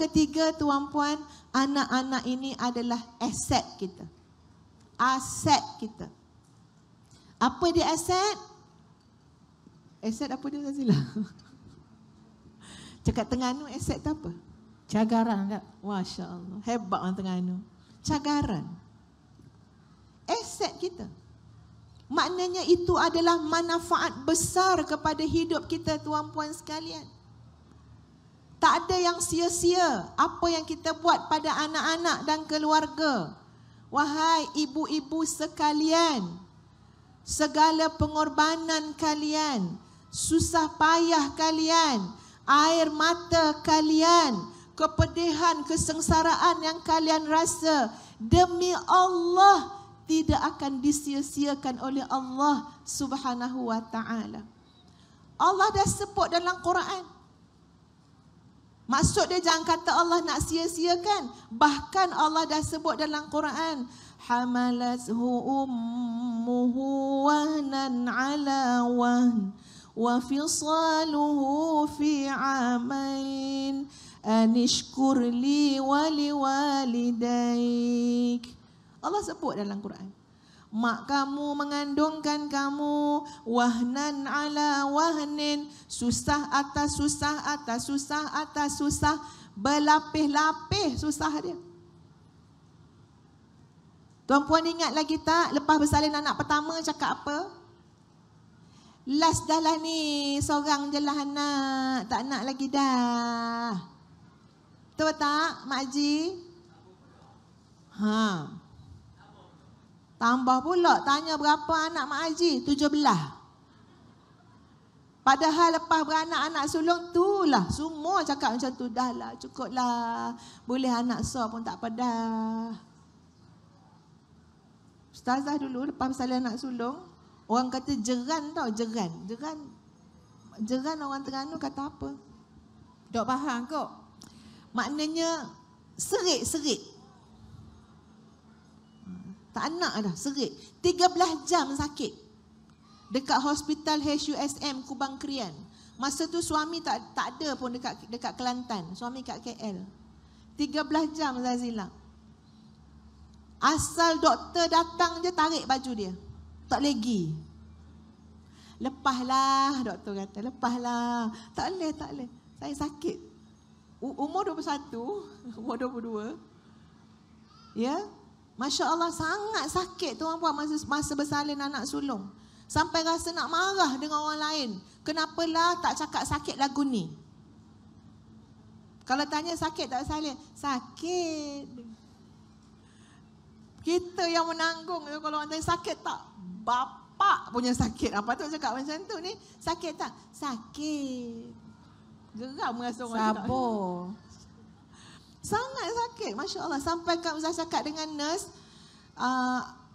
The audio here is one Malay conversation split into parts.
ketiga tuan-puan, anak-anak ini adalah aset kita. Aset kita. Apa dia aset? Aset apa dia Zazila? Cakap Terengganu aset tu apa? Cagaran tak? Masya Allah. Hebat orang Terengganu. Cagaran. Aset kita. Maknanya itu adalah manfaat besar kepada hidup kita tuan-puan sekalian. Tak ada yang sia-sia apa yang kita buat pada anak-anak dan keluarga. Wahai ibu-ibu sekalian, segala pengorbanan kalian, susah payah kalian, air mata kalian, kepedihan, kesengsaraan yang kalian rasa, demi Allah tidak akan disia-siakan oleh Allah Subhanahu wa taala. Allah dah sebut dalam Quran. Maksud dia jangan kata Allah nak sia-siakan. Bahkan Allah dah sebut dalam Quran, hamalathu ummuhu wahnan ala wahn wa fisaluhu fi amain anishkur li wa liwalidaik. Allah sebut dalam Quran. Mak kamu mengandungkan kamu, wahnan ala wahnin, susah atas susah atas susah atas susah, berlapis-lapis susah dia. Tuan-puan ingat lagi tak lepas bersalin anak pertama cakap apa? Last dah lah ni, seorang je lah anak, tak nak lagi dah. Betul tak Mak Haji? Tambah pula, tanya berapa anak Mak Haji? 17. Padahal lepas beranak anak sulung tu lah, semua cakap macam tu. Dah lah, cukup lah. Boleh anak so pun tak apa dah. Ustazah dulu lepas bersalin anak sulung, orang kata jeran tau, jeran. Jeran orang Terengganu kata apa? Dok faham kok. Maknanya serit-serit. Tak nak dah, serit. 13 jam sakit. Dekat hospital HUSM Kubang Krian. Masa tu suami tak ada pun dekat Kelantan. Suami kat KL. 13 jam Zazila. Asal doktor datang je tarik baju dia. Tak lagi. Lepaslah doktor kata, lepaslah. Tak boleh. Saya sakit. Umur 21, umur 22. Ya. Masya Allah sangat sakit tuan-puan masa bersalin anak sulung. Sampai rasa nak marah dengan orang lain. Kenapalah tak cakap sakit lagu ni? Kalau tanya sakit tak bersalin, sakit. Kita yang menanggung kalau orang tanya sakit tak? Bapak punya sakit. Apa tu cakap macam tu ni? Sakit tak? Sakit. Geram rasa orang sabar. Sangat sakit, Masya Allah. Sampai Kak Ustaz cakap dengan nurse,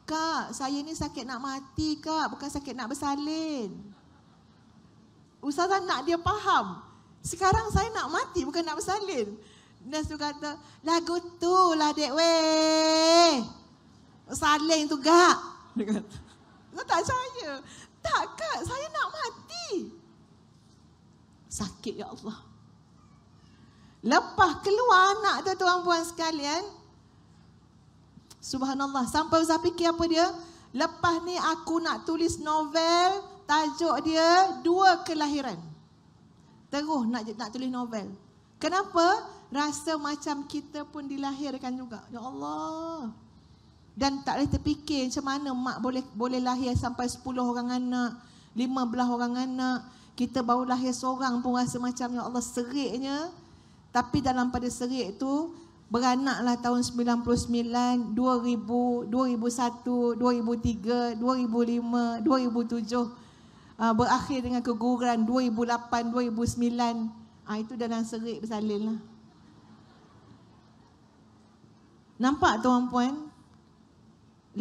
Kak, saya ni sakit nak mati Kak, bukan sakit nak bersalin. Ustazah nak dia faham, sekarang saya nak mati bukan nak bersalin. Nurse tu kata, lagu tu lah dek weh, salin tu Kak. Dia kata, saya tak percaya. Tak Kak, saya nak mati. Sakit ya Allah. Lepas keluar anak tu tuan-puan sekalian, subhanallah, sampai Ustaz fikir apa dia? Lepas ni aku nak tulis novel, tajuk dia 2 kelahiran. Terus nak tulis novel. Kenapa? Rasa macam kita pun dilahirkan juga. Ya Allah. Dan tak boleh terfikir macam mana mak boleh lahir sampai 10 orang anak, 15 orang anak. Kita baru lahir seorang pun rasa macam ya Allah seriknya. Tapi dalam pada serik tu beranaklah tahun 99, 2000, 2001, 2003, 2005, 2007. Berakhir dengan keguguran 2008, 2009. Itu dalam serik bersalin lah. Nampak tuan-puan?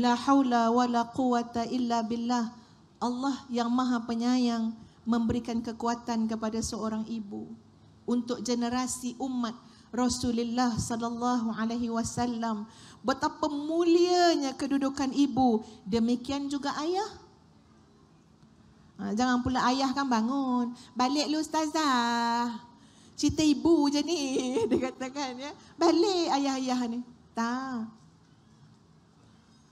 La haula wa la quwata illa billah. Allah yang maha penyayang memberikan kekuatan kepada seorang ibu. Untuk generasi umat Rasulullah sallallahu alaihi wasallam, betapa mulianya kedudukan ibu, demikian juga ayah. Jangan pula ayah kan bangun, balik lu ustazah. Cerita ibu je ni. Dia katakan ya. Balik ayah-ayah ni. Tak.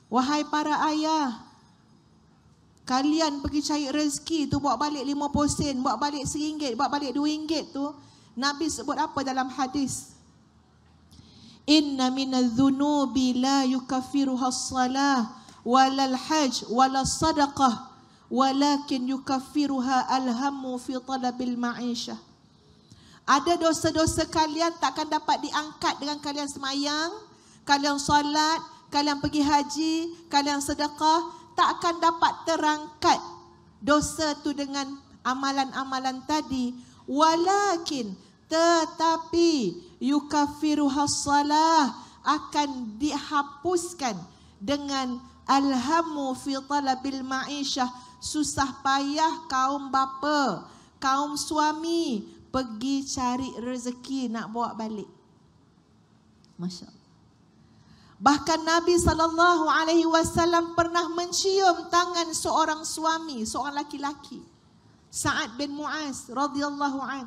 Wahai para ayah, kalian pergi cari rezeki tu, bawa balik 50 sen, bawa balik RM1, bawa balik RM2 tu. Nabi sebut apa dalam hadis? Inna minadh-dhunubi la yukaffiruha as-salah walal hajj walal sadaqah walakin yukaffiruha al-hammu fi talabil ma'ishah. Ada dosa-dosa kalian takkan dapat diangkat dengan kalian semayang, kalian solat, kalian pergi haji, kalian sedekah, tak akan dapat terangkat dosa tu dengan amalan-amalan tadi. Walakin, tetapi yukaffiruhas salah, akan dihapuskan dengan alhamu fi talabil ma'isyah, susah payah kaum bapa, kaum suami pergi cari rezeki nak bawa balik. Masya Allah. Bahkan Nabi SAW pernah mencium tangan seorang suami, seorang laki-laki, Sa'ad bin Mu'az radhiyallahu an.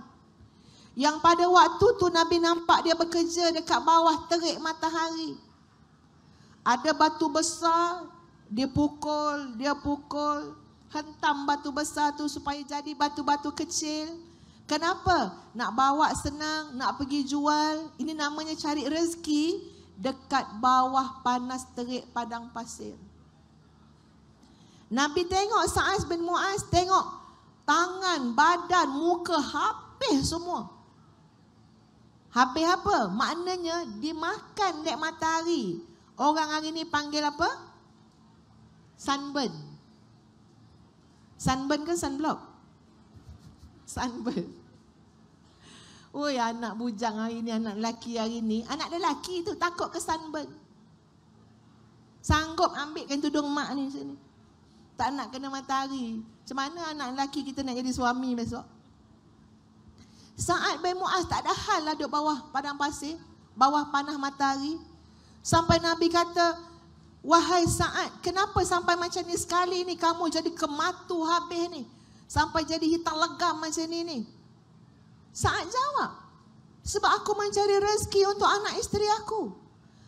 Yang pada waktu tu Nabi nampak dia bekerja dekat bawah terik matahari. Ada batu besar, dia pukul, hentam batu besar tu supaya jadi batu-batu kecil. Kenapa? Nak bawa senang, nak pergi jual. Ini namanya cari rezeki dekat bawah panas terik padang pasir. Nabi tengok Sa'ad bin Mu'az, tengok tangan, badan, muka habis semua. Habis apa? Maknanya dimakan dek matahari. Orang hari ni panggil apa? Sunburn. Sunburn ke sunblock? Sunburn. Oi, anak bujang hari ni, anak lelaki hari ni. Anak lelaki tu takut ke sunburn. Sanggup ambilkan tudung mak ni sini. Tak nak kena matahari. Macam mana anak lelaki kita nak jadi suami besok? Sa'ad bin Mu'az tak ada hal lah duduk bawah padang pasir, bawah panas matahari. Sampai Nabi kata, wahai Sa'ad, kenapa sampai macam ni sekali ni kamu jadi kematu habis ni? Sampai jadi hitam legam macam ni. Sa'ad jawab, sebab aku mencari rezeki untuk anak isteri aku.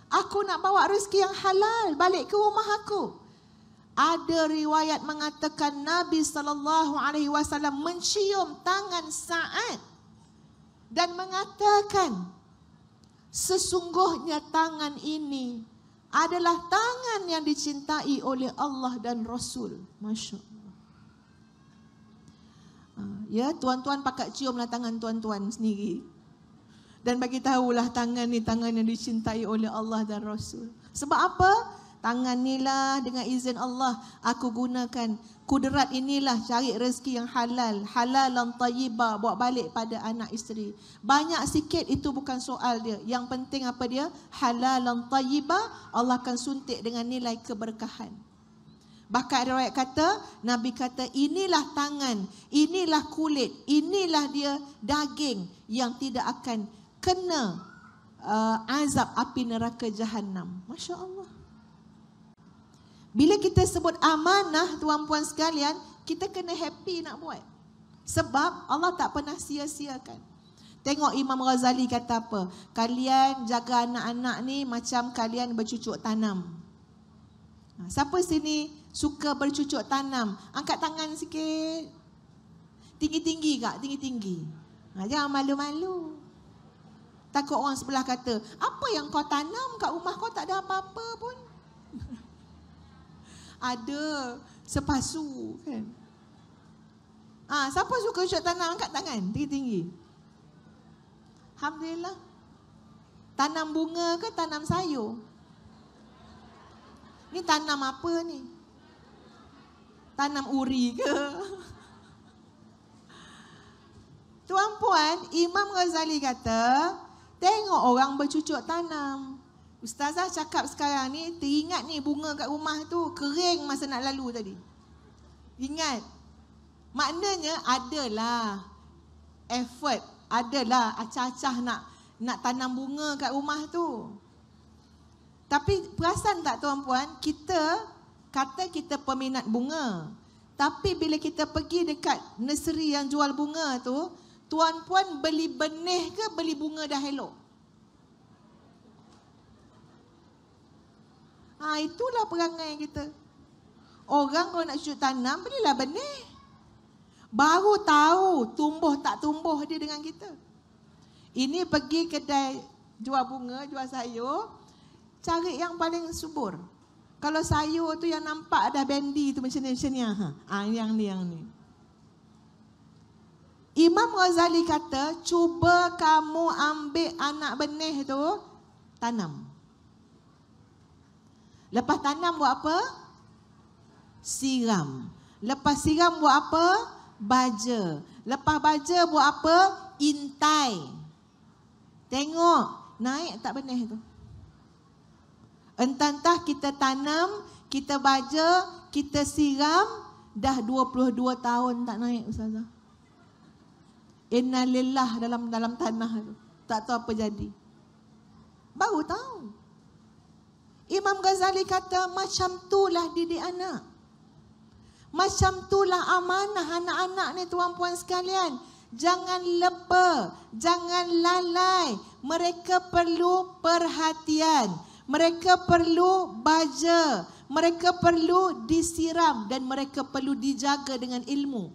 Aku nak bawa rezeki yang halal balik ke rumah aku. Ada riwayat mengatakan Nabi SAW mencium tangan Sa'ad dan mengatakan, sesungguhnya tangan ini adalah tangan yang dicintai oleh Allah dan Rasul. Masya Allah. Ya, tuan-tuan pakat ciumlah tangan tuan-tuan sendiri. Dan bagi tahulah tangan ni tangan yang dicintai oleh Allah dan Rasul. Sebab apa? Tangan inilah dengan izin Allah aku gunakan. Kudrat inilah cari rezeki yang halal. Halalan tayyibah, bawa balik pada anak isteri. Banyak sikit itu bukan soal dia. Yang penting apa dia? Halalan tayyibah, Allah akan suntik dengan nilai keberkahan. Bahkan ada riwayat kata, Nabi kata inilah tangan, inilah kulit, inilah dia daging yang tidak akan kena azab api neraka Jahannam. Masya Allah. Bila kita sebut amanah, tuan-puan sekalian, kita kena happy nak buat. Sebab Allah tak pernah sia-siakan. Tengok Imam Ghazali kata apa? Kalian jaga anak-anak ni macam kalian bercucuk tanam. Siapa sini suka bercucuk tanam? Angkat tangan sikit. Tinggi-tinggi kak? Tinggi-tinggi. Jangan malu-malu. Takut orang sebelah kata, apa yang kau tanam kat rumah kau tak ada apa-apa pun. Ada sepasu kan. Siapa suka cucuk tanam? Angkat tangan tinggi-tinggi. Alhamdulillah. Tanam bunga ke tanam sayur? Ni tanam apa ni? Tanam uri ke? Tuan-puan, Imam Ghazali kata, tengok orang bercucuk tanam. Ustazah cakap sekarang ni, teringat ni bunga kat rumah tu kering masa nak lalu tadi. Ingat. Maknanya adalah effort, adalah acah-acah nak tanam bunga kat rumah tu. Tapi perasan tak tuan-puan, kita kata kita peminat bunga. Tapi bila kita pergi dekat nursery yang jual bunga tu, Tuan-puan beli benih ke beli bunga dah elok? Itulah perangai kita. Orang kalau nak cucuk tanam, belilah benih. Baru tahu tumbuh tak tumbuh dia dengan kita. Ini pergi kedai jual bunga, jual sayur, cari yang paling subur. Kalau sayur tu yang nampak dah bendi tu macam ni. Yang ni. Imam Ghazali kata, cuba kamu ambil anak benih tu, tanam. Lepas tanam buat apa? Siram. Lepas siram buat apa? Baja. Lepas baja buat apa? Intai. Tengok, naik tak benih tu? Entah-entah kita tanam, kita baja, kita siram, dah 22 tahun tak naik Ustazah. Innalillah dalam tanah tu. Tak tahu apa jadi. Baru tahu. Imam Ghazali kata macam itulah didik anak. Macam itulah amanah anak-anak ni tuan-puan sekalian. Jangan lupa, jangan lalai. Mereka perlu perhatian. Mereka perlu baja, mereka perlu disiram dan mereka perlu dijaga dengan ilmu.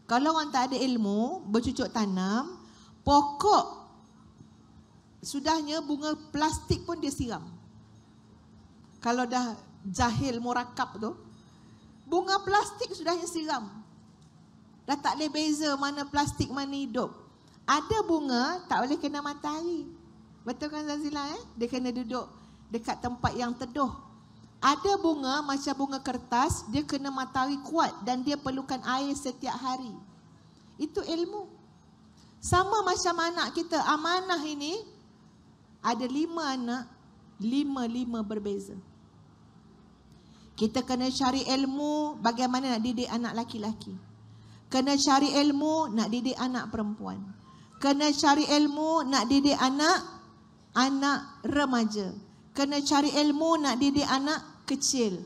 Kalau orang tak ada ilmu, bercucuk tanam, pokok sudahnya bunga plastik pun dia siram. Kalau dah jahil murakab tu, bunga plastik sudahnya siram. Dah tak boleh beza mana plastik mana hidup. Ada bunga tak boleh kena matahari. Betul kan Zazila? Dia kena duduk dekat tempat yang teduh. Ada bunga macam bunga kertas, dia kena matahari kuat dan dia perlukan air setiap hari. Itu ilmu. Sama macam anak kita, amanah ini ada 5 anak, 5 berbeza. Kita kena cari ilmu bagaimana nak didik anak laki-laki. Kena cari ilmu nak didik anak perempuan. Kena cari ilmu nak didik anak remaja. Kena cari ilmu nak didik anak kecil.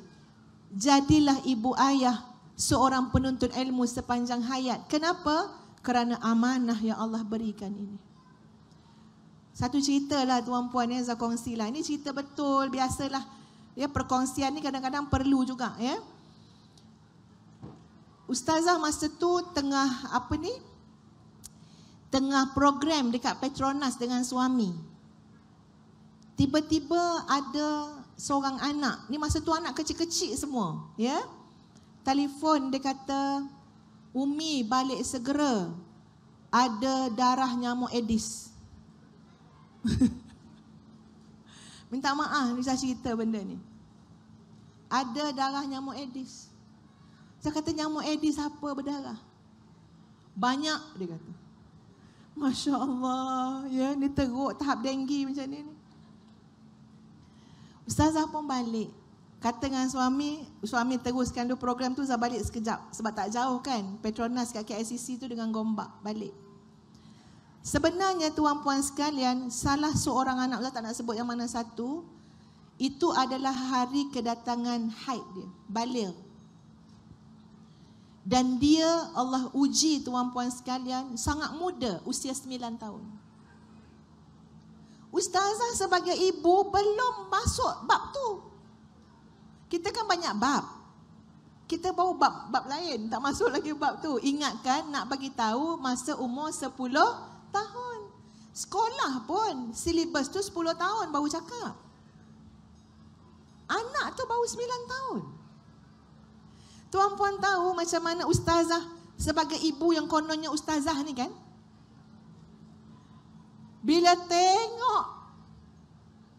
Jadilah ibu ayah seorang penuntut ilmu sepanjang hayat. Kenapa? Kerana amanah yang Allah berikan ini. Satu cerita lah tuan-puan saya kongsi lah. Ini cerita betul, biasalah. Ya, perkongsian ni kadang-kadang perlu juga. Ya. Ustazah masa tu tengah tengah program dekat Petronas dengan suami. Tiba-tiba ada seorang anak, ni masa tu anak kecil-kecil semua, ya. Telefon dia kata, Umi balik segera, ada darah nyamuk Aedes. Minta maaf ni saya cerita benda ni. Ada darah nyamuk Aedes. Saya kata nyamuk Aedes apa berdarah? Banyak dia kata. Masya Allah, ya, ni teruk tahap denggi macam ni. Ustazah pun balik. Kata dengan suami teruskan dulu program tu, saya balik sekejap. Sebab tak jauh kan, Petronas kat KICC tu dengan Gombak, balik. Sebenarnya tuan-puan sekalian, salah seorang anak, saya tak nak sebut yang mana satu, itu adalah hari kedatangan haid dia, baligh. Dan dia Allah uji tuan-puan sekalian, sangat muda, usia 9 tahun. Ustazah sebagai ibu belum masuk bab tu. Kita kan banyak bab. Kita baru bab lain, tak masuk lagi bab tu. Ingatkan nak bagi tahu masa umur 10 tahun. Sekolah pun silibus tu 10 tahun baru cakap. Anak tu baru 9 tahun. Tuan-puan tahu macam mana ustazah sebagai ibu yang kononnya ustazah ni kan? Bila tengok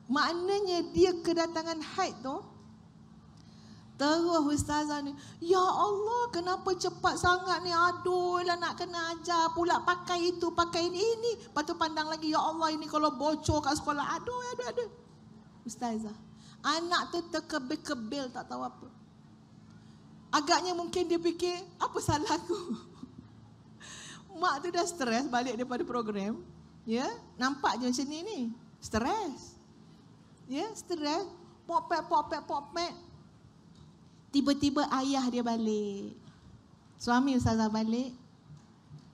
maknanya dia kedatangan haid tu, terus ustazah ni, ya Allah kenapa cepat sangat ni, aduh lah nak kena ajar pula pakai itu, pakai ini. Lepas tu pandang lagi, ya Allah ini kalau bocor kat sekolah, aduh. Ustazah, anak tu terkebil-kebil tak tahu apa. Agaknya mungkin dia fikir, apa salah aku? Mak tu dah stres balik daripada program. Ya, nampak je macam ni. Stres. Ya, stres. Pok-pek. Tiba-tiba ayah dia balik. Suami ustazah balik.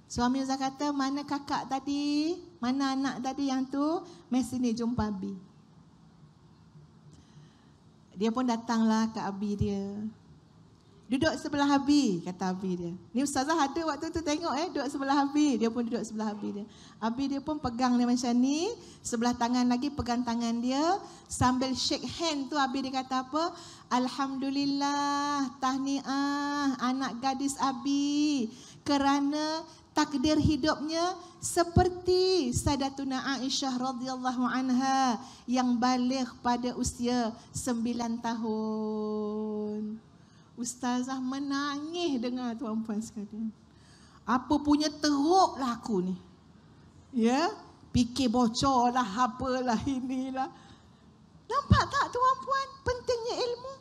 Suami Ustaz kata, mana kakak tadi? Mana anak tadi yang tu? Mai sini jumpa Abi. Dia pun datanglah ke Abi dia. Duduk sebelah Abi, kata Abi dia. Ni Ustazah ada waktu tu tengok duduk sebelah Abi. Dia pun duduk sebelah Abi dia. Abi dia pun pegang dia macam ni. Sebelah tangan lagi pegang tangan dia. Sambil shake hand tu Abi dia kata apa? Alhamdulillah, tahniah anak gadis Abi. Kerana takdir hidupnya seperti Sayyidatuna Aisyah radhiyallahu anha yang baligh pada usia 9 tahun. Ustazah menangis dengar tuan-puan sekalian. Apa punya teruklah aku ni. Ya, fikir bocor lah, apalah inilah. Nampak tak tuan-puan pentingnya ilmu?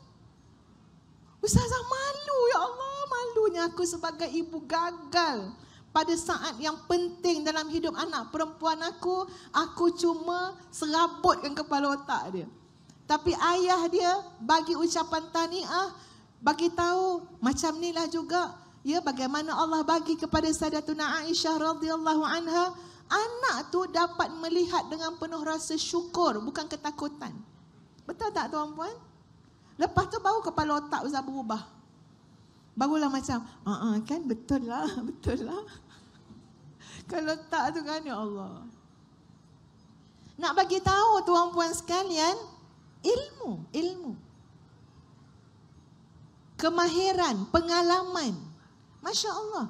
Ustazah malu, ya Allah, malunya aku sebagai ibu gagal. Pada saat yang penting dalam hidup anak perempuan aku cuma serabutkan kepala otak dia. Tapi ayah dia bagi ucapan tahniah, bagi tahu macam inilah juga ya bagaimana Allah bagi kepada Sayyidatuna Aisyah radhiyallahu anha, anak tu dapat melihat dengan penuh rasa syukur, bukan ketakutan. Betul tak tuan-puan? Lepas tu baru kepala otak Ustaz berubah. Barulah macam, kan betul lah, betul lah. Kalau tak tu kan, ya Allah. Nak bagi tahu tuan-puan sekalian, ilmu. Kemahiran, pengalaman. Masya Allah.